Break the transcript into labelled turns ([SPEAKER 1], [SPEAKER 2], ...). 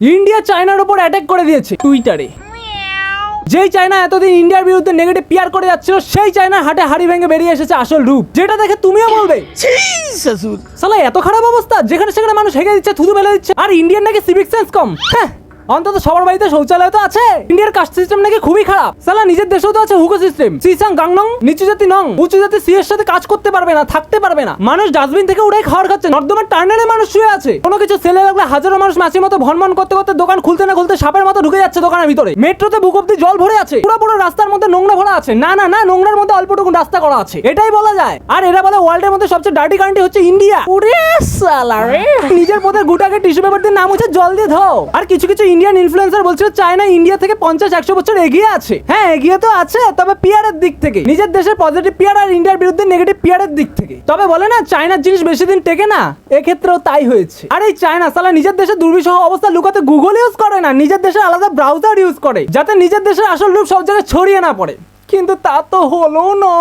[SPEAKER 1] India চায়নার উপর attack করে দিয়েছে টুইটারে। যেই চায়না এতদিন ইন্ডিয়ার বিরুদ্ধে নেগেটিভ পিআর করে যাচ্ছিল, সেই চায়না হাটে হাড়ি ভেঙে বেরিয়ে এসেছে আসল রূপ, যেটা দেখে তুমিও বলবে শালা এত খারাপ অবস্থা, যেখানে সেখানে মানুষ হেগে দিচ্ছে, থুতু ফেলে দিচ্ছে, আর ইন্ডিয়ান নাকি সিভিক সেন্স কম। হ্যাঁ, অন্তত সবার বাড়িতে শৌচালয় তো আছে। ইন্ডিয়ার কাস্ট সিস্টেম নাকি খুবই খারাপ। সালা নিজের দেশেও তো আছে হুকো সিস্টেম। সিসাং গাংনং, নিচু জাতি নং, উঁচু জাতি সি এর সাথে কাজ করতে পারবে না, থাকতে পারবে না। মানুষ ডাস্টবিন থেকে উড়াই খাবার খাচ্ছে, নর্দমার টার্নারে মানুষ শুয়ে আছে। কোনো কিছু সেলে লাগলে হাজারো মানুষ মাছির মতো ভনভন করতে করতে দোকান খুলতে না খুলতে সাপের মতো ঢুকে যাচ্ছে দোকানের ভিতরে। মেট্রোতে বুক অব্দি জল ভরে আছে, পুরো রাস্তার মধ্যে নোংরা ভরা আছে। না না না, নোংরার মধ্যে অল্পটুকু রাস্তা করা আছে, এটাই বলা যায়। আর এরা বলে ওয়ার্ল্ডের মধ্যে সবচেয়ে ডার্টি কান্ট্রি হচ্ছে ইন্ডিয়া। ওরে সালা রে, নিজের পথের গুটাকে টিস্যু পেপার দিয়ে নাম হচ্ছে জল দিয়ে ধো। আর কিছু কিছু ইন্ডিয়ান ইনফ্লুয়েন্সার বলছে চায়না ইন্ডিয়া থেকে 50-100 বছর এগিয়ে আছে। হ্যাঁ, এগিয়ে তো আছে, তবে পিআরের দিক থেকে, নিজের দেশের পজিটিভ পিআর আর ইন্ডিয়ার বিরুদ্ধে নেগেটিভ পিআরের দিক থেকে। তবে বলে না চায়নার জিনিস বেশি দিন টেকে না, এক্ষেত্রেও তাই হয়েছে। আর এই চায়না সালা নিজের দেশের দুর্বিষহ অবস্থা লুকাতে গুগল ইউজ করে না, নিজের দেশের আলাদা ব্রাউজার ইউজ করে, যাতে নিজের দেশের আসল রূপ সব জায়গায় ছড়িয়ে না পড়ে। কিন্তু তা তো হলো না।